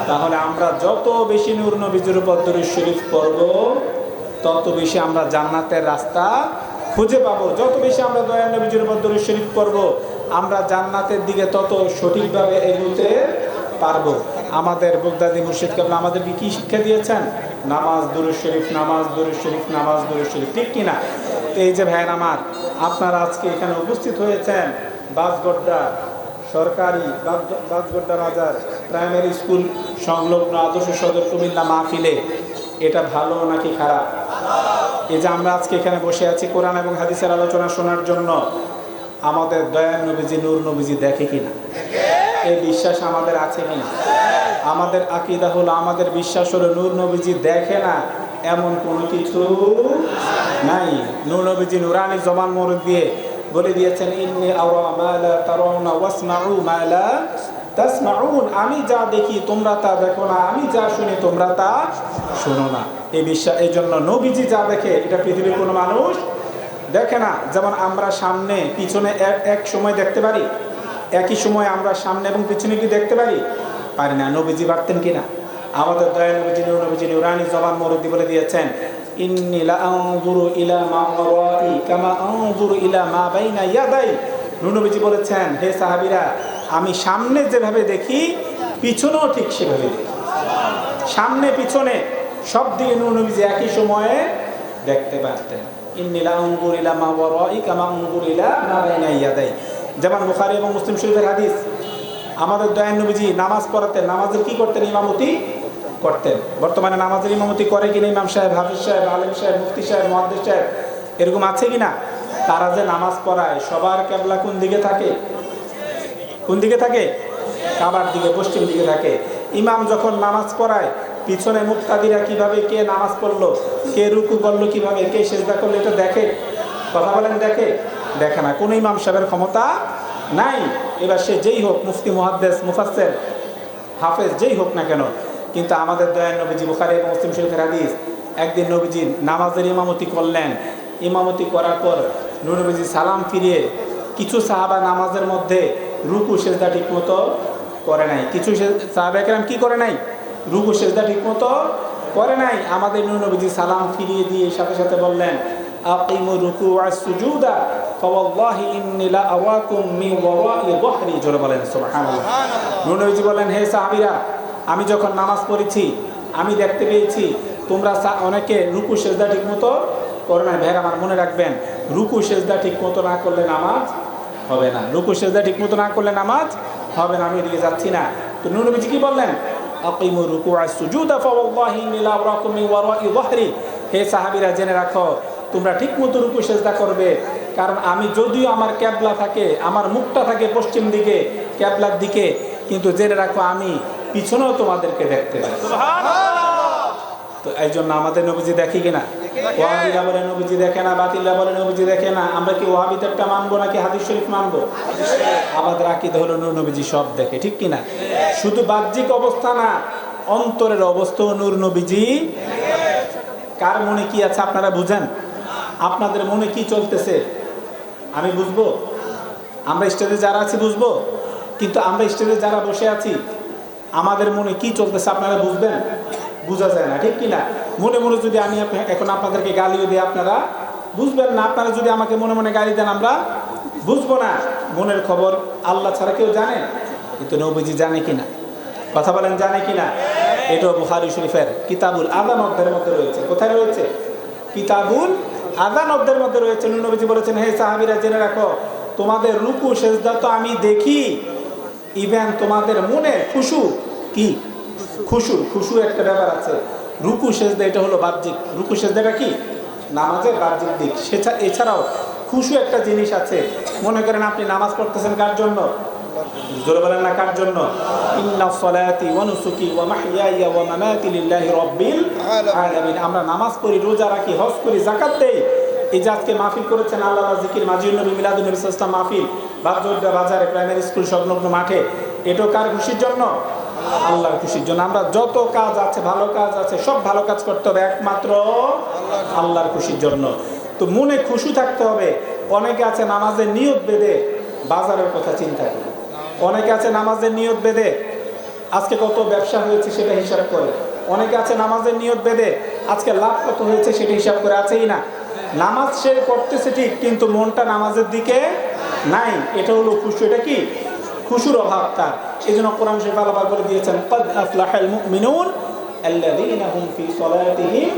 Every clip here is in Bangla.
তাহলে আমরা যত বেশি নূর নবীজির উপর দরুদ শরীফ পড়ব তত বেশি আমরা জান্নাতের রাস্তা খুঁজে পাবো। যত বেশি আমরা দয়ার নবীজির উপর দরুদ শরীফ পড়ব আমরা জান্নাতের দিকে তত সঠিকভাবে এগোতে পারবো। আমাদের বগদাদি মুর্শিদ কেবলা আমাদেরকে কি শিক্ষা দিয়েছেন? নামাজ, দরুদ শরীফ, নামাজ, দরুদ শরীফ, নামাজ, দরুদ শরীফ, ঠিক কিনা? এই যে ভাইয়ের আমার, আপনারা আজকে এখানে উপস্থিত হয়েছেন বাসগোড্ডা সরকারি বাসগোড্ডা বাজার প্রাইমারি স্কুল সংলগ্ন আদর্শ সদর কুমিল্লা মাহফিলে, এটা ভালো নাকি খারাপ? এই যে আমরা আজকে এখানে বসে আছি কোরআন এবং হাদিসের আলোচনা শোনার জন্য, আমাদের দয়ার নবীজি নূর নবীজি দেখে কিনা? এই বিশ্বাস আমাদের আছে কিনা? আমাদের আকীদা হলো, আমাদের বিশ্বাস হলো নূর নবীজি দেখে না এমন কোনো কিছু নাই। নূর নবীজি নুরানি জবান মোবারক দিয়ে বলে দিয়েছেন, ইন্নী আরা মা লা তারাউনা ওয়াসমাউ মা লা তাসমাউন, আমি যা দেখি তোমরা তা দেখো না, আমি যা শুনি তোমরা তা শোনো না। এই বিশ্বাস, এই জন্য নবীজি যা দেখে এটা পৃথিবীর কোনো মানুষ দেখে না। যেমন আমরা সামনে পিছনে এক সময় দেখতে পারি, একই সময় আমরা সামনে এবং পিছনে কি দেখতে পারি? পারি না। নবীজি পারতেন কিনা? আমাদের দয়া নবীজি নূর নবীজি নুরানি জবান মোবারক দিয়ে বলে দিয়েছেন, ইন্নী লা আনজুরু ইলা মা ওয়ারাই কামা আনজুরু ইলা মা বাইনা ইয়াদাই। নূর নবীজি বলেছেন, হে সাহাবীরা, আমি সামনে যেভাবে দেখি পিছনেও ঠিক সেভাবে দেখি। সামনে পিছনে সব দিকে নূর নবীজি একই সময়ে দেখতে পারতেন। ইন্নী লা আনজুরু ইলা মা ওয়ারাই কামা আনজুরু ইলা মা বাইনা ইয়াদাই। যেমন বুখারী এবং মুসলিম শরীফের হাদিস, আমাদের দয়ার নবীজি নামাজ পড়াতেন, নামাজের কি করতেন? ইমামতি করতেন। বর্তমানে নামাজের ইমামতি করে কিনা ইমাম সাহেব, হাফিজ সাহেব, আলেম সাহেব, মুফতি সাহেব, মুহাদ্দিস সাহেব, এরকম আছে কিনা? তারা যে নামাজ পড়ায় সবার কেবলা কোন দিকে থাকে? কোন দিকে থাকে? কাবার দিকে, পশ্চিম দিকে থাকে। ইমাম যখন নামাজ পড়ায় পিছনে মুক্তাদিরা কিভাবে, কে নামাজ পড়লো, কে রুকু করলো, কিভাবে কে সেজদা করলো, এটা দেখে? কথা বলেন, দেখে? দেখে না। কোন ইমাম সাহেবের ক্ষমতা নাই। এবার সে যেই হোক, মুফতি, মুহাদ্দিস, মুফাসসির, হাফেজ, যেই হোক না কেন। কিন্তু আমাদের দয়ার নবীজি, বুখারী এবং মুসলিম শরীফের হাদিস, একদিন নবীজি নামাজের ইমামতি করলেন। ইমামতি করার পর নূর নবীজি সালাম ফিরিয়ে, কিছু সাহাবা নামাজের মধ্যে রুকু সেজদা ঠিক মতো করে নাই। কিছু সাহাবা কেরাম কি করে নাই? রুকু সেজদা ঠিক মতো করে নাই। আমাদের নূর নবীজি সালাম ফিরিয়ে দিয়ে সাথে সাথে বললেন, আকিমু রুকু ওয়াস সুজুদা ফাওয়াল্লাহি ইন্নী লা আওয়াকুম মিন ওয়ারাই যহরি। জোরে বলেন সুবহানাল্লাহ। নূর নবীজি বলেন, হে সাহাবীরা, আমি যখন নামাজ পড়েছি আমি দেখতে পেয়েছি তোমরা অনেকে রুকু সেজদা ঠিক মতো করে না। ভাইরা আমার, মনে রাখবেন, রুকু সেজদা ঠিক মতো না করলে নামাজ হবে না। রুকু সেজদা ঠিক মতো না করলে নামাজ হবে না। আমি এদিকে যাচ্ছি না। তো নূর নবীজি কি বললেন? আকিমু রুকু ওয়াস সুজুদা ফাওয়াল্লাহি ইন্নী লা আওয়াকুম মিন ওয়ারাই যহরি। হে সাহাবীরা, জেনে রাখো তোমরা ঠিক মতো রুকু সেজদা করবে, কারণ আমি যদিও আমার ক্যাবলা থাকে, আমার মুখটা থাকে পশ্চিম দিকে ক্যাবলার দিকে, কিন্তু জেনে রাখো আমি পিছনেও তোমাদেরকে দেখতে পাই। তো এই জন্য আমাদের নবীজি দেখি কিনা? ওয়াহাবিরা বলে নবীজি দেখে না, বাতিলরা বলে নবীজি দেখে না। আমরা কি ওয়াহাবিদেরটা মানবো নাকি হাদিস শরীফ মানবো? আমাদের আকীদা হলো নূর নবীজি সব দেখে, ঠিক কিনা? শুধু বাহ্যিক অবস্থা না, অন্তরের অবস্থাও নূর নবীজি। কার মনে কি আছে আপনারা বুঝেন? আপনাদের মনে কি চলতেছে আমি বুঝবো? আমরা স্টেজে যারা আছি বুঝবো, কিন্তু আমরা স্টেজে যারা বসে আছি আমাদের মনে কি চলতেছে আপনারা বুঝবেন? বোঝা যায় না, ঠিক কিনা? মনে মনে যদি আমি এখন আপনাদেরকে গালিও দিই আপনারা বুঝবেন না। আপনারা যদি আমাকে মনে মনে গালি দেন আমরা বুঝবো না। মনের খবর আল্লাহ ছাড়া কেউ জানে? কিন্তু নবীজি জানে কিনা? কথা বলেন, জানে কিনা? এটাও বুখারী শরীফের কিতাবুল আযান অধ্যায়ের মধ্যে রয়েছে। কোথায় রয়েছে? কিতাবুল আযান অধ্যায়ের মধ্যে রয়েছে। নবীজি বলেছেন, হে সাহাবীরা, জেনে রাখো তোমাদের রুকু সেজদা তো আমি দেখি, ইভেন তোমাদের মনে খুশু, কি খুশু একটা ব্যাপার আছে। রুকু সেজদা এটা হলো বাহ্যিক। রুকু সেজদাটা কি? নামাজের বাহ্যিক দিক। এছাড়াও খুশু একটা জিনিস আছে। মনে করেন আপনি নামাজ পড়তেছেন কার জন্য? জোরে বলেন না, কার জন্য? ইন্না সলাতি ওয়া নুসুকি ওয়া মাহইয়ায়া ওয়া মামাতি লিল্লাহি রাব্বিল আলামিন। আমরা নামাজ পড়ি, রোজা রাখি, হজ করি, যাকাত দেই। এই যে আজকে মাহফিল করেছেন আল্লাহ জিকির, মাজিউন নবী, মিলাদুন নবী সাল্লাল্লাহু আলাইহি ওয়াসাল্লাম মাহফিল বাগজোড়া বাজারে প্রাইমারি স্কুল সংলগ্ন মাঠে, এটা কার খুশির জন্য? আল্লাহর খুশির জন্য। আমরা যত কাজ আছে, ভালো কাজ আছে, সব ভালো কাজ করতে হবে একমাত্র আল্লাহর খুশির জন্য। তো মনে খুশি থাকতে হবে। অনেকে আছে নামাজের নিয়ত বেঁধে বাজারের কথা চিন্তা করে, অনেকে আছে নামাজের নিয়ত বেঁধে আজকে কত ব্যবসা হয়েছে সেটা হিসাব করে। অনেকে আছে নামাজের নিয়ত বেঁধে আজকে লাভ কত হয়েছে সেটা হিসাব করে, আছেই না? নামাজ সে করতেছে ঠিক, কিন্তু মনটা নামাজের দিকে নাই। এটা হলো খুশু। এটা কি? খুশুর অভাব তার। এই জন্য কোরআন শরীফ আল্লাহ পাক বলে দিয়েছেন, ক্বাদ আফলাহাল মুমিনুন আল্লাযীনা হুম ফি সালাতিহিম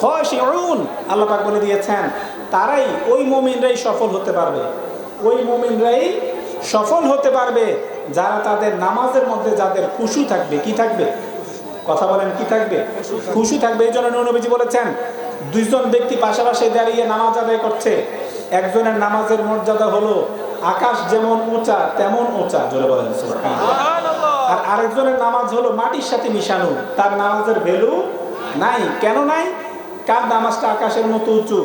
খাশিউন। আল্লাহ পাক বলে দিয়েছেন তারাই, ওই মুমিনরাই সফল হতে পারবে, ওই মুমিনরাই সফল হতে পারবে যারা তাদের নামাজের মধ্যে যাদের খুশু থাকবে। কি থাকবে? কথা বলেন, কি থাকবে? খুশু থাকবে। এই জন্য নবীজি বলেছেন, দুইজন ব্যক্তি পাশাপাশি দাঁড়িয়ে নামাজ আদায় করছে, একজনের নামাজের মর্যাদা হলো আকাশ যেমন উঁচা তেমন উঁচা, জোরে বলেন সুবহানাল্লাহ। আর আরেকজনের নামাজ হলো মাটির সাথে মিশানো, তার নামাজের ভ্যালু নাই। কেন নাই? কার নামাজটা আকাশের মতো উঁচু?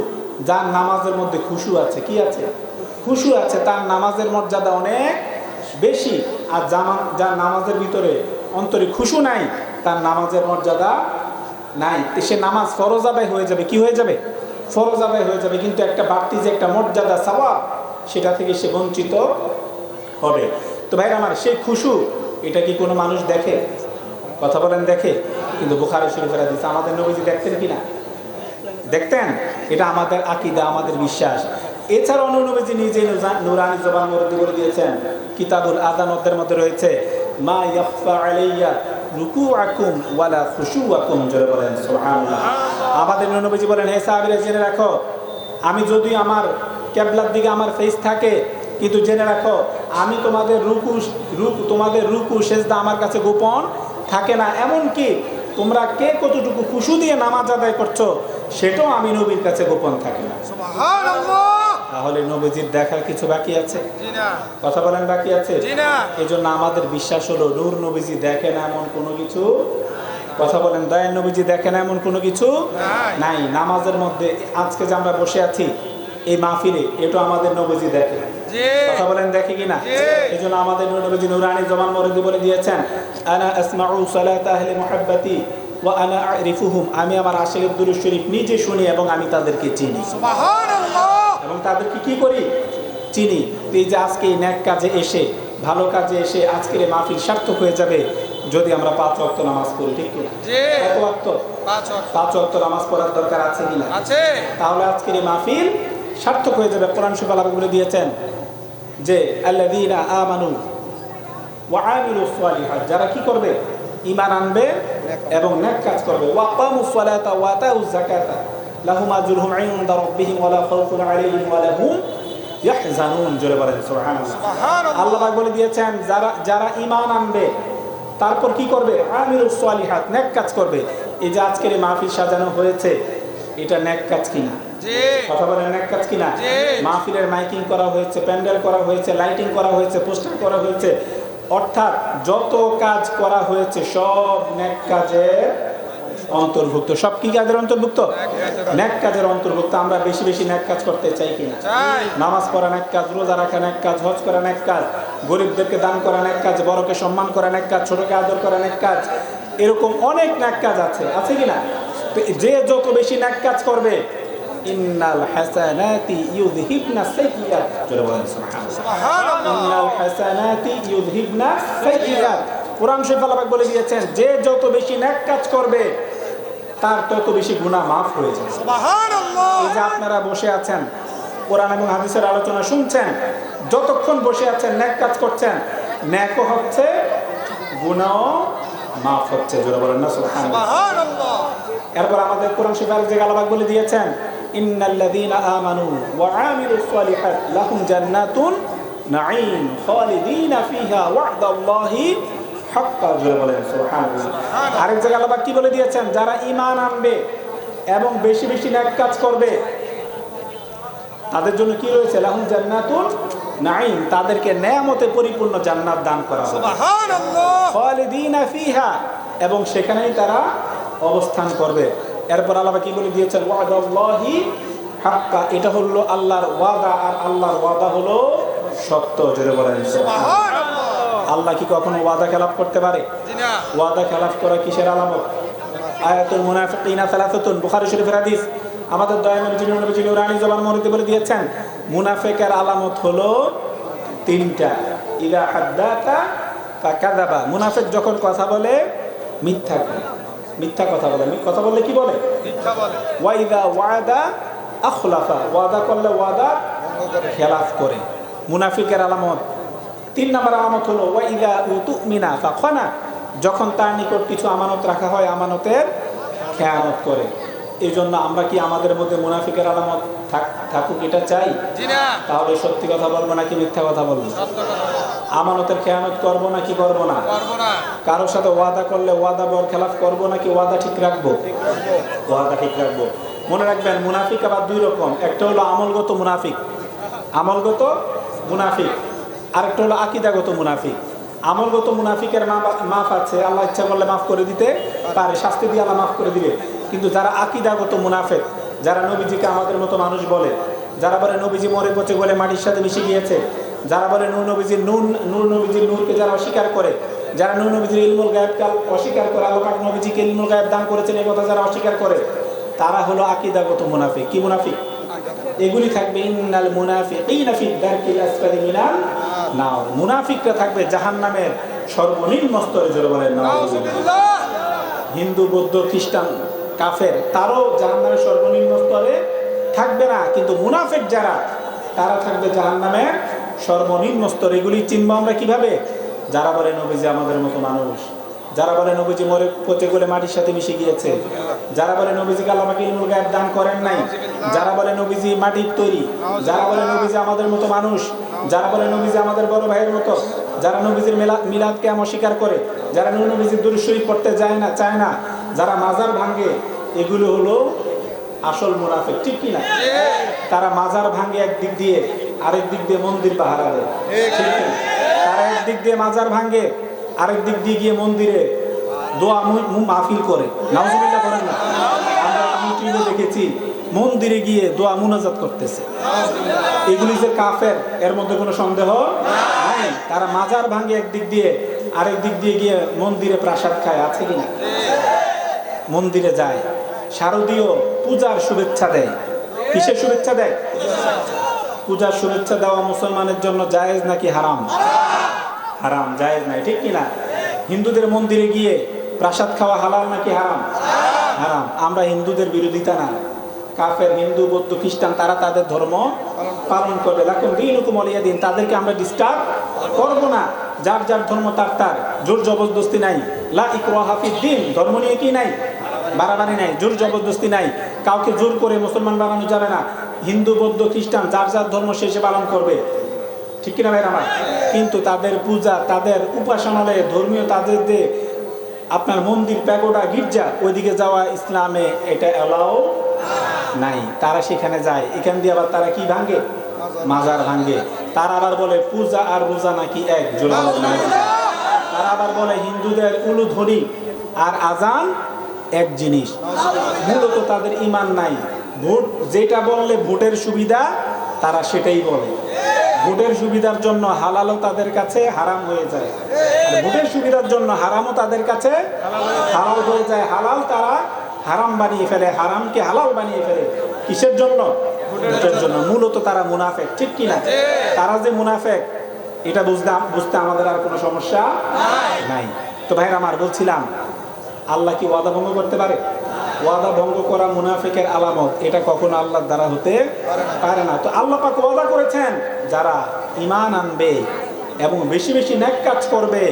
যার নামাজের মধ্যে খুশু আছে। কি আছে? খুশু আছে, তার নামাজের মর্যাদা অনেক বেশি। আর যার নামাজের ভিতরে অন্তরে খুশু নাই, তার নামাজের মর্যাদা নাই। সে নামাজ ফরজ আদায় হয়ে যাবে। কি হয়ে যাবে? ফরজ আদায় হয়ে যাবে, কিন্তু একটা বাড়তি যে একটা মর্যাদা সওয়াব, সেটা থেকে সে বঞ্চিত হবে। তো ভাইরা আমার, সেই খুশু এটা কি কোনো মানুষ দেখে? কথা বলেন, দেখে? কিন্তু বুখারী শরীফের হাদিস, আমাদের নবীজি দেখতেন কি না? দেখতেন। এটা আমাদের আকীদা, আমাদের বিশ্বাস। এছাড়া অন্য নবীজি নিজেই নুরানি জবান মধ্যে বলে দিয়েছেন, কিতাবুল আযানের মধ্যে রয়েছে, মা ইয়াখফা আলাইয়া রুকুআকুম ওয়ালা খুশুআকুম, জোরে বলেন সুবহানাল্লাহ। আমাদের নবীজি বলেন, হে সাহাবীরা জেনে রাখো, আমি যদি আমার কিবলার দিকে আমার ফেস থাকে, কিন্তু জেনে রাখো আমি তোমাদের রুকু সেজদা আমার কাছে গোপন থাকে না। এমন কি তোমরা কে কতটুকু খুশু দিয়ে নামাজ আদায় করছো সেটাও আমি নবীর কাছে গোপন থাকে না। সুবহানাল্লাহ। তাহলে নবীজির দেখার কিছু বাকি আছে? জি না। কথা বলেন, বাকি আছে? জি না। এজন্য আমাদের বিশ্বাস হলো নূর নবীজি দেখেন এমন কোনো কিছু। কথা বলেন, দয়ার নবীজি দেখেন এমন কোনো কিছু নাই। নামাজের মধ্যে আজকে যে আমরা বসে আছি এই মাহফিলে, এটা আমাদের নবীজি দেখে। কথা বলেন, দেখে কিনা? এই জন্য আমাদের নবীজি নুরানি জবান মরদি বলে দিয়েছেন, আনা আসমাউ সালাত আহলি মুহাব্বতি ওয়া আনা আরিফুহুম, আমি আমার আশিকের দুরূদ শরীফ নিজে শুনি এবং আমি তাদেরকে চিনি। সুবহানাল্লাহ। এবং তাদেরকে কি করি? চিনি। এই যে আজকে এই নেক কাজে এসে, ভালো কাজে এসে আজকের এই মাহফিল সার্থক হয়ে যাবে যদি আমরা 5 ওয়াক্ত নামাজ পড়ি। ঠিক কিনা? কত ওয়াক্ত? 5 ওয়াক্ত নামাজ পড়ার দরকার আছে কিনা? আছে। তাহলে আজকের এই মাহফিল সার্থক হয়ে যাবে। কোরআন শরীফে আল্লাহ বলে দিয়েছেন যে আল্লাযীনা আমানু ওয়া আমিলুস সালিহাত, যারা কি করবে? ঈমান আনবে এবং নেক কাজ করবে। ওয়া আকামুস সালাতা ওয়া আতাউজ যাকাতা লাহুম আজরুহুম ইনদা রাব্বিহিম ওয়া লা খাউফুন আলাইহিম ওয়া লা হুম ইয়াহজানুন, জোরে বলেন সুবহানাল্লাহ। আল্লাহ পাক বলে দিয়েছেন যারা ঈমান আনবে, তারপর কি করবে? আমিলুস সালিহাত, নেক কাজ করবে। এই যে আজকের এই মাহফিল সাজানো হয়েছে, এটা নেক কাজ কিনা? কথা বলেন, নেক কাজ কিনা? মাহফিলের মাইকিং করা হয়েছে, প্যান্ডেল করা হয়েছে, লাইটিং করা হয়েছে, পোস্টার করা হয়েছে, অর্থাৎ যত কাজ করা হয়েছে সব নেক কাজের অন্তর্ভুক্ত। সব কি কাজের অন্তর্ভুক্ত? নেক কাজের অন্তর্ভুক্ত। আমরা বেশি বেশি নেক কাজ করতে চাই কিনা? নামাজ পড়া নেক কাজ, রোজা রাখা নেক কাজ, হজ করা নেক কাজ, গরিবদেরকে দান করা নেক কাজ, বড়কে সম্মান করা নেক কাজ, ছোটকে আদর করা নেক কাজ, এরকম অনেক নেক কাজ আছে, আছে কিনা? যে যত বেশি নেক কাজ করবে, ইন্নাল হাসানাতি ইউযহিবনা সাইয়্যাত, জোরে বলেন সুবহানাল্লাহ। ইন্নাল হাসানাতি ইউযহিবনা সাইয়্যাত। কোরআন শরীফে আল্লাহ পাক বলে দিয়েছেন, যে যত বেশি নেক কাজ করবে তার তত বেশি গুনাহ মাফ হয়ে যাবে। সুবহানাল্লাহ। এই যে আপনারা বসে আছেন, কোরআন এবং হাদিসের আলোচনা শুনছেন, যতক্ষণ বসে আছেন নেক কাজ করছেন, নেকও হচ্ছে, গুনাহও মাফ হচ্ছে, জোরে বলেন না সুবহানাল্লাহ। এরপর আমাদের কোরআন শরীফের যে আল্লাহ পাক বলে দিয়েছেন, ইন্নাল্লাযীনা আমানু ওয়া আমিলুস সালিহাত লাহুম জান্নাতুন নাঈম খালিদিনা ফিহা ওয়া'দাল্লাহি হাক্কা, জোরে বলেন সুবহানাল্লাহ। আরেক জায়গায় আল্লাহ পাক কি বলে দিয়েছেন? যারা ঈমান আনবে এবং বেশি বেশি নেক কাজ করবে তাদের জন্য কি রয়েছে? লাহুম জান্নাতুন নাঈম, তাদেরকে নেয়ামতে পরিপূর্ণ জান্নাত দান করা হবে। সুবহানাল্লাহ। খালিদিনা ফিহা, এবং সেখানেই তারা অবস্থান করবে। এরপর আল্লাহ কি বলে দিয়েছেন? ওয়াদাল্লাহি হাক্কা, এটা হলো আল্লাহর ওয়াদা, আর আল্লাহর ওয়াদা হলো সত্য, জোরে বলেন সুবহানাল্লাহ। আল্লাহ কি কখনো ওয়াদা খেলাফ করতে পারে? না। ওয়াদা খেলাফ করা কিসের আলামত? আয়াতুল মুনাফিকিনা সালাসাতুন, বুখারী শরীফের হাদিস। আমাদের দয়ানবী নবী নুরানি জবান মুবারকে বলে দিয়েছেন, মুনাফিকের আলামত হলো 3টা। ইযা হাদ্দাতা ফাকাযাবা, মুনাফিক যখন কথা বলে মিথ্যা করে, মিথ্যা কথা বলে। কথা বললে কি বলে? মিথ্যা বলে। ওয়া ইযা ওয়াদা আখলাফা, ওয়াদা করলে ওয়াদা খেলাফ করে। মুনাফিকের আলামত 3 নম্বর আলামত হলো ওয়া ইযা উতুমিনা ফাখানা, যখন তার নিকট কিছু আমানত রাখা হয় আমানতের খেয়ানত করে। এই জন্য আমরা কি আমাদের মধ্যে মুনাফিকের আলামত থাকুক এটা চাই? জি না। তাহলে সত্যি কথা বলবো নাকি মিথ্যা কথা বলবো? সত্য কথা বলো। আমানতের খেয়ানত করবো নাকি করবো না? করবো না। কারোর সাথে ওয়াদা করলে ওয়াদা বর খেলাফ করবো নাকি ওয়াদা ঠিক রাখবো? ওয়াদা ঠিক রাখবো। মনে রাখবেন মুনাফিক আবার 2 রকম, একটা হলো আমলগত মুনাফিক, আমলগত মুনাফিক, আরেকটা হলো আকীদাগত মুনাফিক। আমলগত মুনাফিকের মাফ আছে, আল্লাহ ইচ্ছা করলে মাফ করে দিতে পারে, শাস্তি দিয়ে আল্লাহ মাফ করে দিবে। কিন্তু যারা আকীদাগত মুনাফিক, যারা নবীজিকে আমাদের মতো মানুষ বলে, যারা বলে নবীজি মরে পচে গলে মাটির সাথে মিশে গিয়েছে, যারা বলে নূর নবীজির নূরকে যারা অস্বীকার করে, যারা নূর নবীজির ইলমুল গায়েবকে অস্বীকার করে, আল্লাহ পাক নবীজিকে ইলমুল গায়েব দান করেছেন এই কথা যারা অস্বীকার করে, তারা হলো আকীদাগত মুনাফিক। কি মুনাফিক? এগুলি থাকবে ইন্নাল মুনাফিকিনা ফি দারকিল আসফালি মিনান নার, মুনাফিকরা থাকবে জাহান্নামের সর্বনিম্ন স্তরে। জোরে বলেন নাউযুবিল্লাহ। হিন্দু বৌদ্ধ খ্রিস্টান কাফের তারাও জাহান্নামের সর্বনিম্ন স্তরে থাকবে না, কিন্তু মুনাফিক যারা তারা থাকবে জাহান্নামের সর্বনিম্ন স্তরে। এগুলি চিনবো আমরা কিভাবে? যারা বলে নবীজি আমাদের মতো মানুষ, যারা বলে নবীজি মরে পচে গলে মাটির সাথে মিশে গিয়েছে, যারা বলে নবীজিকে আল্লাহ পাক ইলমুল গায়েব দান করেন নাই, যারা বলে নবীজি মাটির তৈরি, যারা বলে নবীজি আমাদের মতো মানুষ, যারা বলে নবীজি আমাদের বড় ভাইয়ের মতো, যারা নবীজির মিলাদকে অস্বীকার করে, যারা নবীজির দুরূদ শরীফ পড়তে চায় না, যারা মাজার ভাঙে, এগুলো হলো আসল মুনাফিক। ঠিক কি না? তারা মাজার ভাঙে একদিক দিয়ে, আরেক দিক দিয়ে মন্দির পাহারা দেয়। ঠিক কি না? তারা একদিক দিয়ে মাজার ভাঙে, আরেক দিক দিয়ে গিয়ে মন্দিরে দোয়া মাহফিল করে। নাউজুবিল্লাহ করেন না? আমরা ইউটিউবে দেখেছি মন্দিরে গিয়ে দোয়া মুনাজাত করতেছে। এগুলি যে কাফের এর মধ্যে কোনো সন্দেহ নাই। তারা মাজার ভাঙে একদিক দিয়ে, আরেক দিক দিয়ে গিয়ে মন্দিরে প্রসাদ খায়। আছে কিনা? মন্দিরে যায়, শারদীয় পূজার শুভেচ্ছা দেয়। কিসের শুভেচ্ছা দেয়? পূজার শুভেচ্ছা দেওয়া মুসলমানের জন্য জায়েজ নাকি হারাম? হারাম, জায়েজ নাই। ঠিক কিনা? হিন্দুদের মন্দিরে গিয়ে প্রসাদ খাওয়া হালাল নাকি হারাম? হারাম। আমরা হিন্দুদের বিরোধিতা না, কাফের হিন্দু বৌদ্ধ খ্রিস্টান তারা তাদের ধর্ম পালন করবে। লাকুম দীনুকুম ওয়ালিয়া দিন, তাদেরকে আমরা ডিস্টার্ব করবো না। যার যার ধর্ম তার, জোর জবরদস্তি নাই। লা ইকরাহা ফিদ্দীন, ধর্ম নিয়ে কি নাই? বাড়াবাড়ি নাই, জোর জবরদস্তি নাই। কাউকে জোর করে মুসলমান বানানো যাবে না। হিন্দু বৌদ্ধ খ্রিস্টান যার যার ধর্ম সে পালন করবে। ঠিক কিনা ভাই আমার? কিন্তু তাদের পূজা, তাদের উপাসনালয়ে ধর্মীয়, তাদের যে আপনার মন্দির, প্যাগোডা, গির্জা, ওইদিকে যাওয়া ইসলামে এটা অ্যালাউ নাই। তারা সেখানে যায়, এখান দিয়ে আবার তারা কি ভাঙে? মাজার ভাঙে। তারা আবার বলে পূজা আর রোজা নাকি এক। তারা আবার বলে হিন্দুদের উলুধ্বনি আর আজান এক জিনিস। মূলত তাদের ঈমান নাই। ভোট যেটা বললে ভোটের সুবিধা, তারা সেটাই বলে। ভোটের সুবিধার জন্য হালালও তাদের কাছে হারাম হয়ে যায়, আর ভোটের সুবিধার জন্য হারামও তাদের কাছে হালাল হয়ে যায়। হালাল তারা হারাম বানিয়ে ফেলে, হারামকে হালাল বানিয়ে ফেলে। কিসের জন্য? ভোটের জন্য। মূলত তারা মুনাফিক। ঠিক কিনা? তারা যে মুনাফিক এটা বুঝতে আমাদের আর কোনো সমস্যা নাই। তো ভাইরা আমার, বলছিলাম আল্লাহ কি ওয়াদা ভঙ্গ করতে পারে? ওয়াদা ভঙ্গ করা মুনাফিকের আলামত, এটা কখনো আল্লাহর দ্বারা হতে পারে না। তো আল্লাহ পাক ওয়াদা করেছেন যারা ঈমান আনবে এবং বেশি বেশি নেক কাজ করবে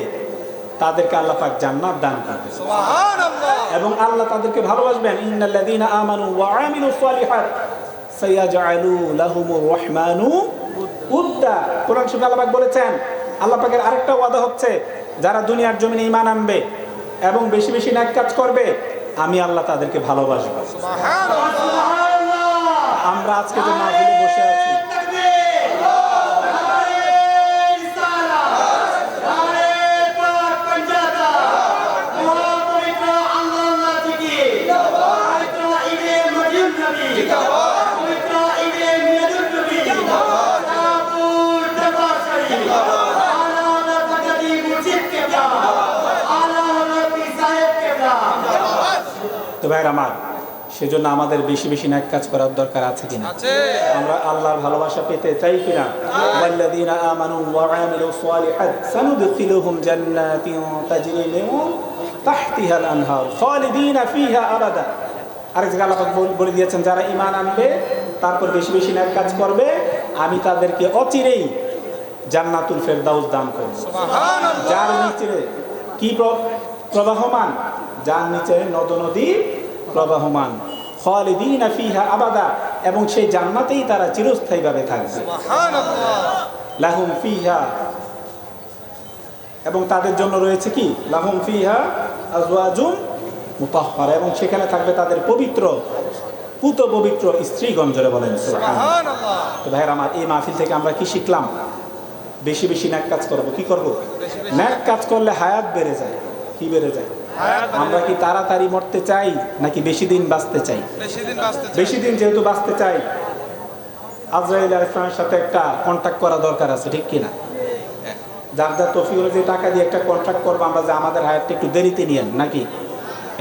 তাদেরকে আল্লাহ পাক জান্নাত দান করবে। সুবহানাল্লাহ। এবং আল্লাহ তাদেরকে ভালোবাসবেন। ইন্নাল্লাযীনা আমানু ওয়া আমিলুস সালিহাত সায়াজআলু লাহুমুর রাহমানু উদ্দা। কোরআন শরীফে আল্লাহ পাক বলেছেন, আল্লাহ পাকের আরেকটা ওয়াদা হচ্ছে যারা দুনিয়ার জমিনে ঈমান আনবে এবং বেশি বেশি নেক কাজ করবে, আমি আল্লাহ তাদেরকে ভালোবাসবো। আমরা আজকে যে মাহফিলে বসে আছি, তো ভাইয়ের আমার, সেজন্য আমাদের বেশি বেশি নেক কাজ করার দরকার আছে কিনা? আমরা আল্লাহর ভালোবাসা পেতে চাই কিনা? ওয়াল্লাযীনা আমানু ওয়া আমিলুস সালিহাত সানুদখিলুহুম জান্নাতিন তাজরি মিন তাহতিহাল আনহার খালিদিনা ফিহা আবাদা। আরেক জায়গায় আল্লাহ পাক বলে দিয়েছেন, যারা ঈমান আনবে তারপর বেশি বেশি নেক কাজ করবে আমি তাদেরকে অচিরেই জান্নাতুল ফেরদাউস দান করব। সুবহানাল্লাহ। যার নিচে কি প্রবাহমান? যার নিচে নদ নদী প্রবাহমান। খালিদিনা ফিহা আবাদা, এবং সেই জান্নাতেই তারা চিরস্থায়ীভাবে থাকবে। সুবহানাল্লাহ। লাহুম ফিহা, এবং তাদের জন্য রয়েছে কি? লাহুম ফিহা আজওয়াজুম মুতাহহারা, এবং সেখানে থাকবে তাদের পবিত্র পবিত্র স্ত্রীগণ। জোরে বলেন সুবহানাল্লাহ। তো ভাইরা আমার, এই মাহফিল থেকে আমরা কি শিখলাম? বেশি বেশি নেক কাজ করব। কি করব? নেক কাজ করলে হায়াত বেড়ে যায়। কি বেড়ে যায়? আমরা কি তাড়াতাড়ি মরতে চাই নাকি বেশি দিন বাঁচতে চাই? বেশি দিন যেহেতু বাঁচতে চাই, আজরাইল আলাইহিস সালামের সাথে একটা কন্ট্যাক্ট করা দরকার আছে, ঠিক কিনা? যার যার তৌফিক অনুযায়ী টাকা দিয়ে একটা কন্ট্রাক্ট করবো আমরা, যে আমাদের হায়াতটা একটু দেরিতে নিয়েন, নাকি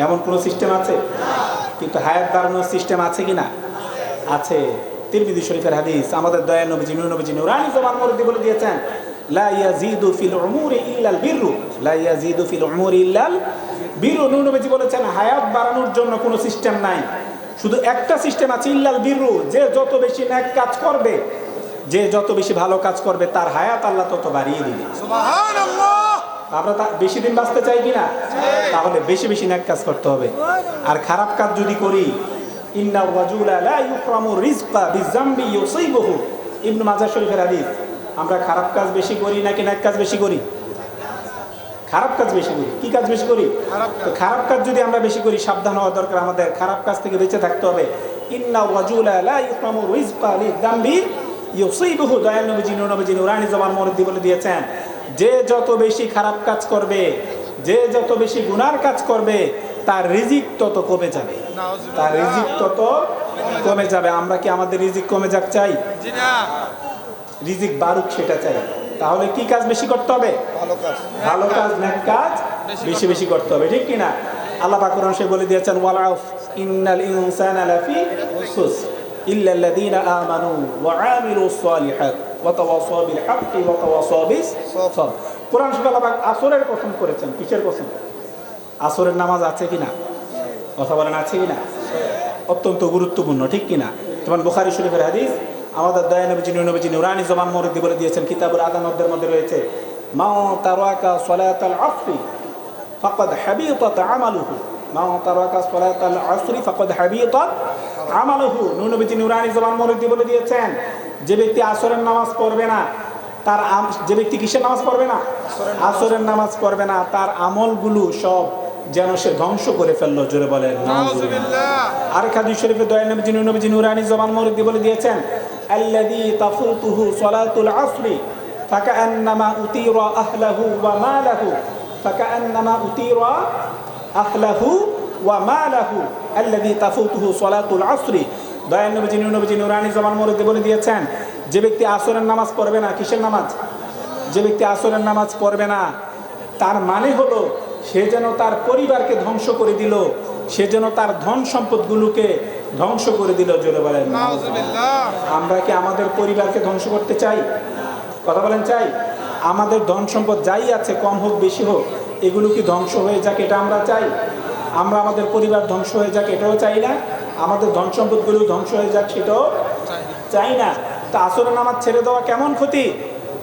এমন কোনো সিস্টেম আছে? কিন্তু হায়াত বাড়ানোর সিস্টেম আছে কিনা? আছে। তিরমিজি শরীফের হাদিস, আমাদের দয়াল নবীজি নূরানী জবান মুরব্বি বলে দিয়েছেন, লা ইয়াজিদু ফিল উমুরি ইল্লাল বিররু, লা ইয়াজিদু ফিল উমুরি ইল্লাল বিররু। নবীজি বলেছেন হায়াত বাড়ানোর জন্য কোনো সিস্টেম নাই, শুধু একটা সিস্টেম আছে, ইল্লাল বিররু। যে যত বেশি নেক কাজ করবে, যে যত বেশি ভালো কাজ করবে, তার হায়াত আল্লাহ তত বাড়িয়ে দিবে। সুবহানাল্লাহ। আমরা বেশি দিন বাঁচতে চাই কিনা? তাহলে বেশি বেশি নেক কাজ করতে হবে। আর খারাপ কাজ যদি করি, ইন্না রাজুলা লা ইউকরামু রিজকা বিযামবি ইউসিবুহু, ইবনে মাজাহ শরীফের হাদিস। আমরা খারাপ কাজ বেশি করি নাকি নেক কাজ বেশি করি? খারাপ কাজ বেশি করি। কি কাজ বেশি করি? তো খারাপ কাজ যদি আমরা বেশি করি, সাবধান হওয়া দরকার আমাদের, খারাপ কাজ থেকে বেঁচে থাকতে হবে। ইন্না রাজুলা লা ইউকরামু রিজকা বিযামবি ইউসিবুহু, দয়াল নবীজি নূরানী জবান মুরব্বি বলে দিয়েছেন, যে যত বেশি খারাপ কাজ করবে, যে যত বেশি গুনার কাজ করবে, তার রিজিক তত কমে যাবে, তার রিজিক তত কমে যাবে। আমরা কি আমাদের রিজিক কমে যাক চাই? জি না। রিজিক বাড়ুক সেটা চাই। তাহলে কি কাজ বেশি করতে হবে? ভালো কাজ, নেক কাজ বেশি বেশি করতে হবে, ঠিক কিনা? আল্লাহ পাক কোরআন শরীফে বলে দিয়েছেন, ওয়াল আফ ইন্নাল ইনসানা লাফি খুসর ইল্লাল্লাযীনা আমানু ওয়া আমিলুস সালিহাত ওয়া তাওয়াসাউ বিল হাক্কি ওয়া তাওয়াসাউ বিস সবর। কোরআন শরীফে আল্লাহ পাক আসরের কসম করেছেন। কিসের কসম? আসরের নামাজ আছে কিনা? কথা বলেন, আছে কিনা? অত্যন্ত গুরুত্বপূর্ণ, ঠিক কিনা? যেমন বুখারী শরীফের হাদিস, আমাদের দয়াল নবীজি নূরানী জবান মুরব্বি বলে দিয়েছেন, কিতাবুল আদানের মধ্যে রয়েছে, মা তারাকা সালাতাল আসরি ফাকাদ হাবিতাত আমালুহু, মা তারাকা সালাতাল আসরি ফাকাদ হাবিতাত আমালুহু। নবীজি নূরানী জবান মুরব্বি বলে দিয়েছেন, যে ব্যক্তি আসরের নামাজ পড়বে না, তার যে ব্যক্তি কিসের নামাজ পড়বে না? আসরের নামাজ পড়বে না, তার আমলগুলো সব যেন সে ধ্বংস করে ফেললো। জোরে বলেন নাউযুবিল্লাহ। আরেক হাদিস শরীফে দয়াল নবীজি নূরানী জবান মুরব্বি বলে দিয়েছেন, আল্লাযী তাফুতুহু সালাতুল আসরি ফাকান্নামা উতিরা আহলাহু ওয়া মালাহু, ফাকান্নামা উতিরা আহলাহু ওয়া মালাহু আল্লাযী তাফুতুহু সালাতুল আসরি। দয়াল নবীজি নূরানী জবান মুরব্বি বলে দিয়েছেন, যে ব্যক্তি আসরের নামাজ পড়বে না, কিসের নামাজ? যে ব্যক্তি আসরের নামাজ পড়বে না, তার মানে হলো সে যেন তার পরিবারকে ধ্বংস করে দিল, সে যেন তার ধন সম্পদগুলোকে ধ্বংস করে দিল। জোরে বলেন নাউযুবিল্লাহ। আমরা কি আমাদের পরিবারকে ধ্বংস করতে চাই? কথা বলেন, চাই? আমাদের ধন সম্পদ যাই আছে, কম হোক বেশি হোক, এগুলো কি ধ্বংস হয়ে যাক এটা আমরা চাই? আমরা আমাদের পরিবার ধ্বংস হয়ে যাক এটাও চাই না, আমাদের ধন সম্পদগুলো ধ্বংস হয়ে যাক সেটাও চাই না। তা আসরের নামাজ ছেড়ে দেওয়া কেমন ক্ষতি?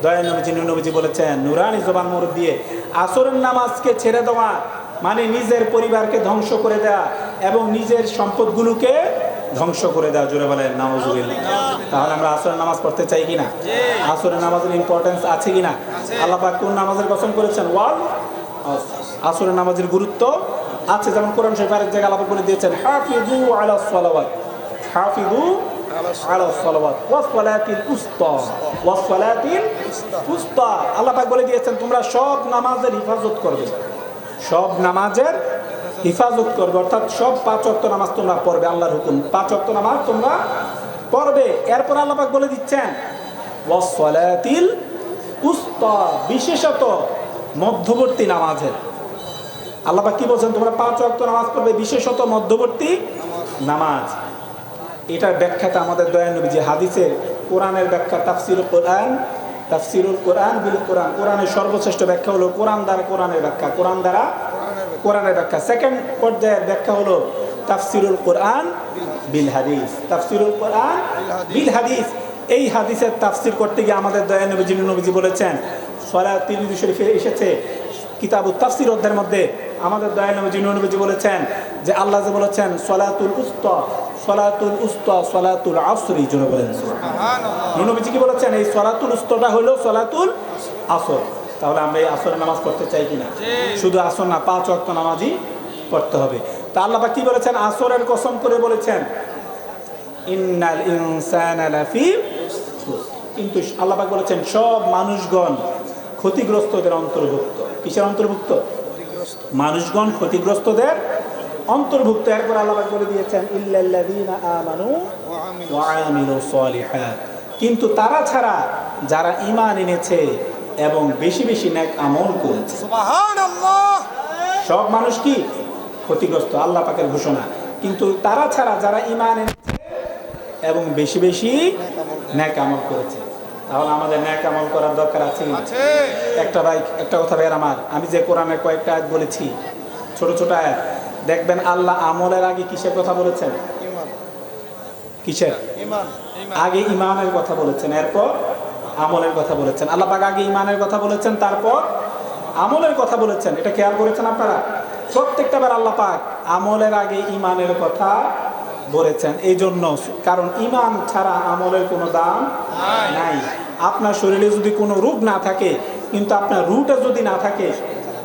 দয়াল নবীজি বলেছেন, নূরানী জবান মুরব্বি দিয়ে, আসরের নামাজকে ছেড়ে দেওয়া মানে নিজের পরিবারকে ধ্বংস করে দেওয়া এবং নিজের সম্পদগুলোকে ধ্বংস করে দেওয়া। জোরে বলেন নাউযুবিল্লাহ। তাহলে আমরা আসরের নামাজ পড়তে চাই কিনা? আসরের নামাজের ইম্পর্টেন্স আছে কিনা? আল্লাহ পাক কোন নামাজের কসম করেছেন? ওয়াল আসরের নামাজের গুরুত্ব আছে। যেমন কোরআন শরীফের এক জায়গায় আল্লাহ পাক বলে দিয়েছেন, হাফিযু আলাস সালাওয়াত, হাফিযু আলাস সালাওয়াত ওয়াস সালাতিল উসতা, ওয়াস সালাতিল উসতা। আল্লাহ পাক বলে দিয়েছেন, তোমরা সব নামাজের হেফাজত করবে, সব নামাজের হেফাজত করবে, অর্থাৎ সব 5 ওয়াক্ত নামাজ তোমরা পড়বে। আল্লাহর হুকুম, 5 ওয়াক্ত নামাজ তোমরা পড়বে। এরপর আল্লাহ পাক বলে দিচ্ছেন, ওয়াস সালাতিল উসতা, বিশেষত মধ্যবর্তী নামাজের। আল্লাহ পাক কি বলছেন? তোমরা 5 ওয়াক্ত নামাজ পড়বে, বিশেষত মধ্যবর্তী নামাজ, এটার ব্যাখ্যাটা আমাদের দয়াল নবীজি হাদিসের কোরআনের ব্যাখ্যা তাফসিরুল কোরআন বিল কোরআন, কোরআনের সর্বশ্রেষ্ঠ ব্যাখ্যা হলো কোরআন দ্বারা কোরআনের ব্যাখ্যা, কোরআন দ্বারা কোরআনের ব্যাখ্যা। সেকেন্ড পর্যায়ের ব্যাখ্যা হলো তাফসিরুল কোরআন বিল হাদিস, তাফসিরুল কোরআন বিল হাদিস। এই হাদিসের তাফসির করতে গিয়ে আমাদের দয়াল নবীজি বলেছেন, সূরা তিরমিজি শরীফে এসেছে কিতাবুত তাফসির অধ্যায়ের মধ্যে আমাদের দয়াল নবীজি বলেছেন যে আল্লাহ যে বলেছেন সলাতুল উস্তা সলাতুল আসরি, জোরে বলেন সুবহানাল্লাহ। নবীজি কি বলেছেন? এই সলাতুল উস্তাটা হলো সলাতুল আসর। তাহলে আমরা এই আসরের নামাজ পড়তে চাই কিনা? শুধু আসর না, 5 ওয়াক্ত নামাজই পড়তে হবে। তা আল্লাহ পাক কি বলেছেন? আসরের কসম করে বলেছেন ইন্নাল ইনসানা লাফি খুসর। কিন্তু আল্লাহ পাক বলেছেন সব মানুষগণ ক্ষতিগ্রস্তদের অন্তর্ভুক্ত। কিসের অন্তর্ভুক্ত? মানুষগণ ক্ষতিগ্রস্তদের অন্তর্ভুক্ত। এরপর আল্লাহ পাক বলে দিয়েছেন ইল্লাল্লাযীনা আমানু ওয়া আমিলুস সালিহাত, কিন্তু তারা ছাড়া যারা ঈমান এনেছে এবং বেশি বেশি নেক আমল করেছে। সুবহানাল্লাহ। সব মানুষ কি ক্ষতিগ্রস্ত, আল্লাহ পাকের ঘোষণা। কিন্তু তারা ছাড়া যারা ঈমান এনেছে এবং বেশি বেশি নেক আমল করেছে। তাহলে আমাদের নেক আমল করার দরকার আছে। একটা কথা ভাইয়ের আমার, আমি যে কোরআনের কয়েকটা আয়াত বলেছি, ছোট ছোট আয়াত, দেখবেন আল্লাহ আমলের আগে কিসের কথা বলেছেন? কিসের? আগে ঈমানের কথা বলেছেন, এরপর আমলের কথা বলেছেন। আল্লাহ পাক আগে ঈমানের কথা বলেছেন, তারপর আমলের কথা বলেছেন। এটা খেয়াল করেছেন আপনারা? প্রত্যেকটা বার আল্লাহ পাক আমলের আগে ঈমানের কথা বলেছেন। এই জন্য, কারণ ঈমান ছাড়া আমলের কোনো দাম নাই। আপনার শরীরে যদি কোনো রোগ না থাকে, কিন্তু আপনার রুটা যদি না থাকে,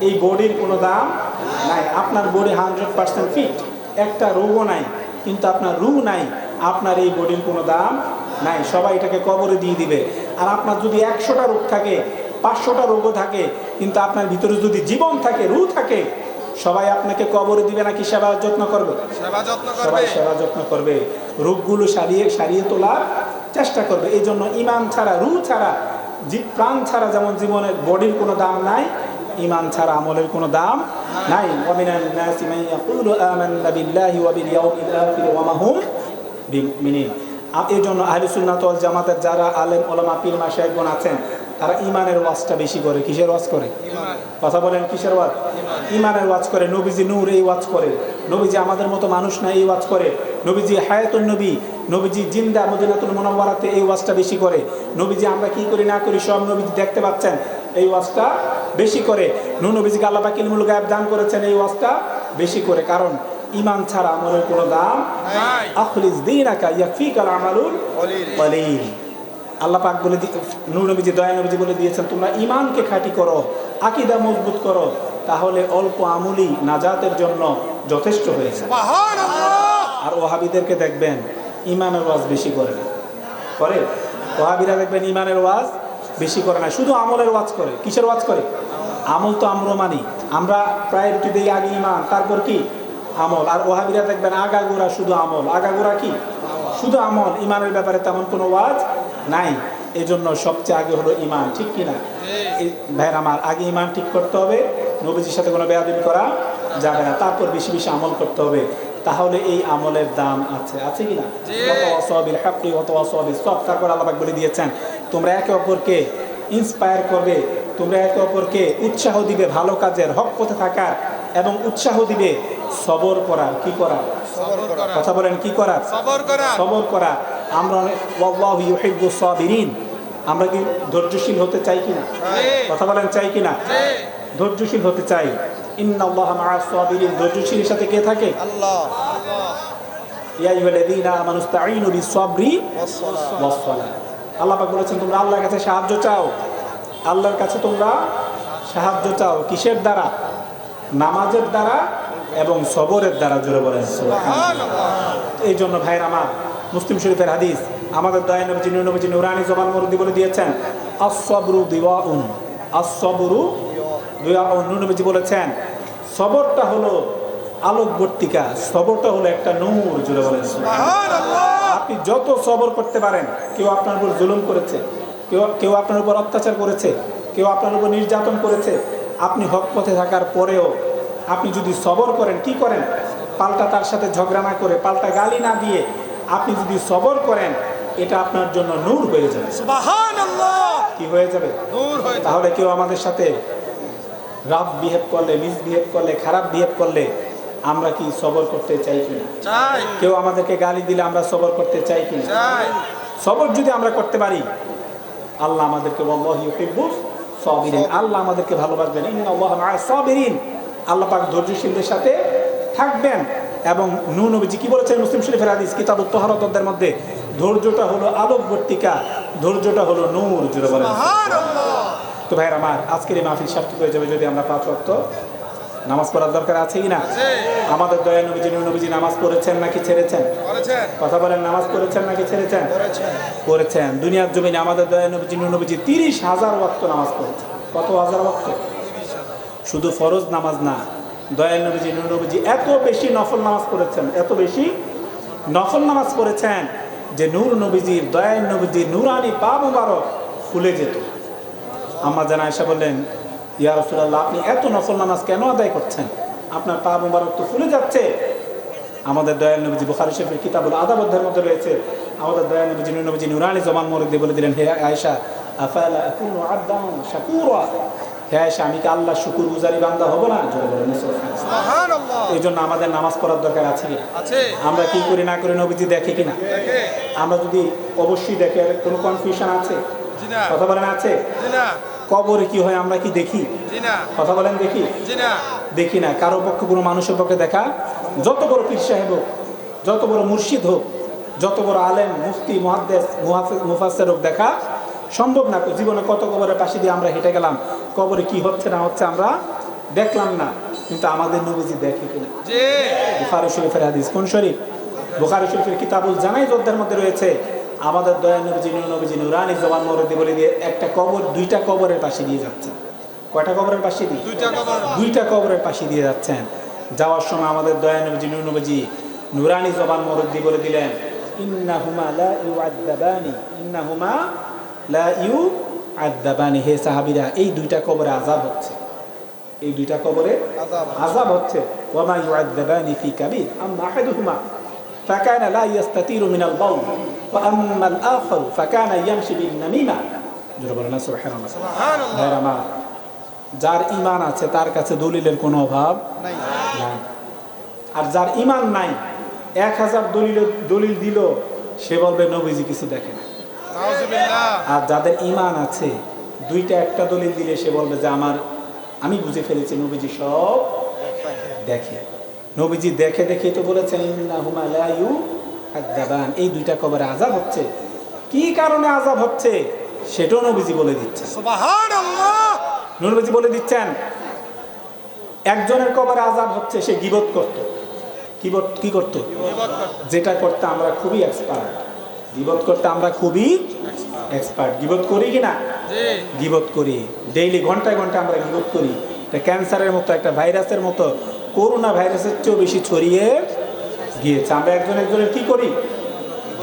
এই বডির কোনো দাম নাই। আপনার বডি 100% ফিট, একটা রোগও নাই, কিন্তু আপনার রু নাই, আপনার এই বডির কোনো দাম নাই। সবাই এটাকে কবরে দিয়ে দিবে। আর আপনার যদি 100টা রোগ থাকে, 500টা রোগও থাকে, কিন্তু আপনার ভিতরে যদি জীবন থাকে, রু থাকে, সবাই আপনাকে কবরে দিবে নাকি সেবা যত্ন করবে? সবাই সেবা যত্ন করবে, রোগগুলো সারিয়ে তোলার চেষ্টা করবে। এই জন্য ঈমান ছাড়া, রু ছাড়া, প্রাণ ছাড়া যেমন জীবনের বডির কোনো দাম নাই, ঈমান ছাড়া আমলের কোনো দাম নাই। ওয়া মিনান নাসি মান ইয়াকুলু আমান্না বিল্লাহি ওয়া বিল ইয়াউমিল আখির ওয়া মা হুম বিমুমিনিন। এই জন্য আহলে সুন্নাত ওয়াল জামাতের যারা আলেম ওলামা পীর মাশায়েখগণ আছেন, তারা ঈমানের ওয়াজটা বেশি করে। কিসের ওয়াজ করে? কথা বলেন, কিসের ওয়াজ? ঈমানের ওয়াজ করে। নবীজি নূর, এই ওয়াজ করে। নবীজি আমাদের মতো মানুষ না, এই ওয়াজ করে। নবীজি হায়াতুন নবী, নবীজি জিন্দা মদিনাতুল মুনাওয়ারাতে, এই ওয়াজটা বেশি করে। নবীজি আমরা কি করি না করি সব নবীজি দেখতে পাচ্ছেন, এই ওয়াজটা বেশি করে। নবীজিকে আল্লাহ পাক ইলমুল গায়ব দান করেছেন, এই ওয়াজটা বেশি করে। কারণ ঈমান ছাড়া আমলের কোনো দাম নাই। আখলিস দীনাকা ইয়াকফিকাল আমালুল কলিল। আল্লাহ পাক বলে নবীজি, দয়া নবীজি বলে দিয়েছেন, তোমরা ঈমানকে খাঁটি করো, আকীদা মজবুত করো, তাহলে অল্প আমলই নাজাতের জন্য যথেষ্ট হয়েছে। আর ওয়াহাবিদেরকে দেখবেন ঈমানের ওয়াজ বেশি করে না, করে? ওয়াহাবিরা দেখবেন ঈমানের ওয়াজ বেশি করে না, শুধু আমলের ওয়াজ করে। কিসের ওয়াজ করে? আমল তো আমরা মানি, আমরা প্রায়োরিটি দিই আগে ঈমান, তারপর কি আমল। আর ওয়াহাবিরা দেখবেন আগাগোড়া শুধু আমল, আগাগোড়া কি শুধু আমল, ঈমানের ব্যাপারে তেমন কোনো ওয়াজ নাই। এই জন্য সবচেয়ে আগে হলো ঈমান, ঠিক কিনা ভাইয়ের আমার? আগে ঈমান ঠিক করতে হবে, নবীজির সাথে কোনো বেয়াদবি করা যাবে না, তারপর বেশি বেশি আমল করতে হবে। তাহলে এই আমলের দাম আছে কিনা? তারপর আল্লাহ পাক বলে দিয়েছেন, তোমরা একে অপরকে ইন্সপায়ার করবে, তোমরা একে অপরকে উৎসাহ দিবে ভালো কাজের, হক পথে থাকার, এবং উৎসাহ দিবে সবর করার। কি করা? কথা বলেন, কি করা? সবর করা। আমরা ওয়াল্লাহু ইউহিব্বুস সাবিরিন, আমরা কি ধৈর্যশীল হতে চাই কিনা? কথা বলেন, চাই কিনা? ধৈর্যশীল হতে চাই। ইন্নাল্লাহা মাআস সাবিরিন, ধৈর্যশীলের সাথে কে থাকে? আল্লাহ। ইয়া আইয়ুহাল্লাযীনা আমানু ইসতাঈনু বিস-সাবরি ওয়াস-সালাহ। আল্লাহ পাক বলেছেন, তোমরা আল্লাহর কাছে সাহায্য চাও, আল্লাহর কাছে তোমরা সাহায্য চাও। কিসের দ্বারা? নামাজের দ্বারা এবং সবরের দ্বারা। জোরে বলেন সুবহানাল্লাহ। এই জন্য ভাইয়ের আমার, মুসলিম শরীফের হাদিস, আমাদের দয়াল নবীজি নুরানি জবান মুরব্বি বলে দিয়েছেন, আস-সাবরু দিওয়াউন, আস-সাবরু দিওয়াউন। নবীজি বলেছেন, সবরটা হলো আলোকবর্তিকা, সবরটা হলো একটা নূর। জোরে বলেন সুবহানাল্লাহ। আপনি যত সবর করতে পারেন, কেউ আপনার উপর জুলুম করেছে, কেউ আপনার উপর অত্যাচার করেছে, কেউ আপনার উপর নির্যাতন করেছে, আপনি হক পথে থাকার পরেও আপনি যদি সবর করেন, কি করেন? পাল্টা তার সাথে ঝগড়া না করে, পাল্টা গালি না দিয়ে আপনি যদি সবর করেন, এটা আপনার জন্য নূর হয়ে যাবে। সুবহানাল্লাহ। কি হয়ে যাবে? নূর হয়ে যাবে। তাহলে কেউ আমাদের সাথে রাফ বিহেভ করলে, মিসবিহেভ করলে, খারাপ বিহেভ করলে আমরা কি সবর করতে চাই কিনা? চাই। কেউ আমাদেরকে গালি দিলে আমরা সবর করতে চাই কিনা? চাই। সবর যদি আমরা করতে পারি, আল্লাহ আমাদেরকে ওয়াল্লাহু ইউহিব্বুস সাবিরিন, আল্লাহ আমাদেরকে ভালোবাসবেন। ইন্নাল্লাহা মা'আস সাবিরিন, আল্লাহ পাক ধৈর্যশীলদের সাথে থাকবেন। এবং নূহ নবীজি কি বলেছেন মুসলিম শরীফের হাদিস কিতাবুত তাহারাত অধ্যায়ের মধ্যে, ধৈর্যটা হলো আলোকবর্তিকা, ধৈর্যটা হলো নূর। জুড়ে বলেন সুবহানাল্লাহ। তো ভাইরা আমার, আজকের এই মাহফিল সার্থক হয়ে যাবে যদি আমরা 5 ওয়াক্ত নামাজ পড়ার দরকার আছে কি না? আমাদের দয়া নবীজি নূহ নবীজি নামাজ পড়েছেন নাকি ছেড়েছেন? বলেছেন। কথা বলেন, নামাজ পড়েছেন নাকি ছেড়েছেন? পড়েছেন। দুনিয়ার জমিনে আমাদের দয়া নবীজি নূহ নবীজি 30,000 ওয়াক্ত নামাজ পড়েছেন। কত হাজার ওয়াক্ত? শুধু ফরজ নামাজ না, দয়া নবীজি নূহ নবীজি এত বেশি নফল নামাজ পড়েছেন, এত বেশি নফল নামাজ পড়েছেন যে নূহ নবীজির, দয়া নবীজির নূরানি পা মুবারক ফুলে যেত। আম্মা জান আয়েশা বললেন, ইয়া রাসূলুল্লাহ, আপনি এত নফল নামাজ কেন আদায় করছেন? আপনার পা মুবারক তো ফুলে যাচ্ছে। আমাদের দয়াল নবীজি বুখারী শরীফের কিতাবুল আদাব অধ্যায়ের মধ্যে রয়েছে, আমাদের দয়াল নবীজি নূহ নবীজি নূরানি জবান মোবারক দিয়ে বলে দিলেন, হে আয়েশা, আফালা আকুনু আবদান শাকুরা, হে আয়েশা, আমি কি আল্লাহর শুকরগুজারি বান্দা হব না? জোরে বলেন সুবহানাল্লাহ। এই জন্য আমাদের নামাজ পড়ার দরকার আছে কি? আছে। আমরা কি করি না করি নবীজি দেখে কিনা? দেখে। আমরা যদি অবশ্যই দেখে, কোনো কনফিউশন আছে? জি না। কথা বলেন আছে? জি না। কবরে কি হয় আমরা কি দেখি? জি না। কথা বলেন দেখি? জি না। দেখি না। কারো পক্ষে, কোনো মানুষের পক্ষে দেখা, যত বড় পীর সাহেব হোক, যত বড় মুর্শিদ হোক, যত বড় আলেম, মুফতি, মুহাদ্দিস, মুফাসসির হোক, দেখা সম্ভব না। জীবনে কত কবরের পাশে দিয়ে আমরা হেঁটে গেলাম, কবরে কি হচ্ছে না হচ্ছে আমরা দেখলাম না, কিন্তু আমাদের নবীজি দেখে কিনা? জি। বুখারী শরীফের হাদিস। কোন শরীফ? বুখারী শরীফের কিতাবুল জানাইজ অধ্যায়ের মধ্যে রয়েছে, আমাদের দয়া নবীজি নূহ নবীজি নূরানি জবান মোবারক দিয়ে বলে দিয়ে একটা কবর, 2টা কবরের পাশে দিয়ে যাচ্ছেন। কয়টা কবরের পাশে দিয়ে? 2টা কবর। 2টা কবরের পাশে দিয়ে যাচ্ছেন। যাওয়ার সময় আমাদের দয়া নবীজি নূহ নবীজি নূরানি জবান মোবারক দিয়ে বলে দিলেন, ইন্নাহুমা লা ইউআদ্দাবানি, ইন্নাহুমা লা ইউআদ্দাবানি, হে সাহাবীরা, এই 2টা কবরে আযাব হচ্ছে, এই 2টা কবরে আযাব হচ্ছে। ওয়া মা ইউআদ্দাবানি ফি কাবীর, আম্মা আহাদুহুমা ফাকানা লা ইস্তাতিরু মিনাল বাউল ওয়া আম্মা আল আখারু ফাকানা ইয়ামশি বিন নামিমা। জোরে বলেন সুবহানাল্লাহ। সুবহানাল্লাহ। যার ঈমান আছে তার কাছে দলিলের কোনো অভাব নাই। আর যার ঈমান নাই, 1000 দলিল দিল, সে বলবে নবীজি কিছু দেখে না। নাউযুবিল্লাহ। আর যাদের ঈমান আছে, 2টা একটা দলিল দিলে সে বলবে যে আমি বুঝে ফেলেছি নবীজি সব দেখে। নবীজি দেখে দেখে তো বলেছেন, ইন্নাহুমা লা ইউআদ্দাবান, এই 2টা কবরে আযাব হচ্ছে। কি কারণে আযাব হচ্ছে সেটাও নবীজি বলে দিচ্ছেন। সুবহানাল্লাহ। নবীজি বলে দিচ্ছেন, একজনের কবরে আযাব হচ্ছে সে গীবত করত। কি করত? যেটা করতে আমরা খুবই এক্সপার্ট। গীবত করতে আমরা খুবই এক্সপার্ট। গীবত করি কিনা? জি। গীবত করি, ডেইলি ঘন্টায় ঘন্টায় আমরা গীবত করি। এটা ক্যান্সারের মতো, একটা ভাইরাসের মতো, করোনা ভাইরাসের চেয়েও বেশি ছড়িয়ে গিয়েছে। আমরা একজনের কি করি?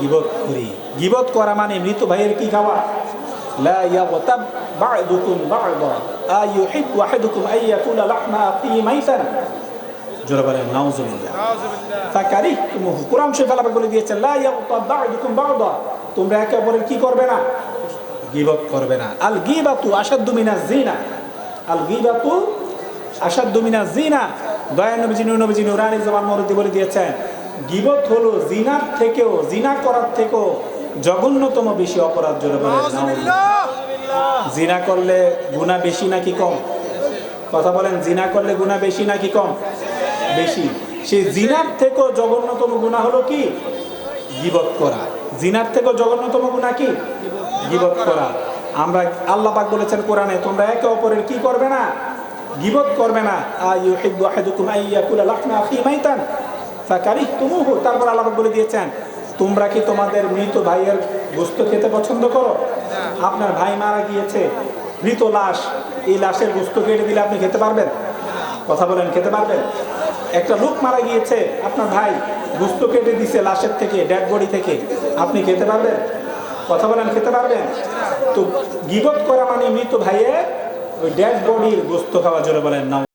গীবত করি। গীবত করা মানে মৃত ভাইয়ের কি খাওয়া? লা ইয়াগতাব বা'দুকুম বা'দা আইয়ুহিব্বু আহাদুকুম আইয়াকুলা লাহমা আখিহি মাইতান। জোরে বলেন নাউযুবিল্লাহ। নাউযুবিল্লাহ। ফাকারিহতুমুহু, কোরআন শরীফ আল্লাহ বলে দিয়েছেন, লা ইয়াগতাব বা'দুকুম বা'দা, তোমরা একে অপরের কি করবে না? গীবত করবে না। আল গীবাতু আশাদ্দু মিনাজ জিনা, আল গীবাতু আশাদ্দু মিনাজ জিনা। দয়া নবীজি নূহ নবীজি নূরানি জবান মোবারক বলে দিয়েছেন, গীবত হলো জিনার থেকেও, জিনা করার থেকেও জঘন্যতম বেশি অপরাধ। জোরে বলেন নাউযুবিল্লাহ। জিনা করলে গুনাহ বেশি নাকি কম? কথা বলেন, জিনা করলে গুনাহ বেশি নাকি কম? বেশি। সেই জিনার থেকেও জঘন্যতম গুনাহ হলো কি? গীবত করা। জিনার থেকেও জঘন্যতম গুনাহ কি? গীবত করা। আমরা, আল্লাহ পাক বলেছেন কোরআনে, তোমরা একে অপরের কি করবে না? গীবত করবে না। আইয়ুহিব্বু আহাদুকুম আইয়াকুলা লাহমা আখিহি মাইতান ফাকারিহতুমুহু। তারপর আল্লাহ পাক বলে দিয়েছেন, তোমরা কি তোমাদের মৃত ভাইয়ের গোশত খেতে পছন্দ করো? আপনার ভাই মারা গিয়েছে, মৃত লাশ, এই লাশের গোশত কেটে দিলে আপনি খেতে পারবেন? কথা বলেন, খেতে পারবেন? একটা লোক মারা গিয়েছে, আপনার ভাই গোশত কেটে দিছে লাশের থেকে, ডেড বডি থেকে, আপনি খেতে পারবেন? কথা বলেন, খেতে পারবেন? তো গীবত করা মানে মৃত ভাইয়ের ওই ডেড বডির গোশত খাওয়া। জোরে বলেন না।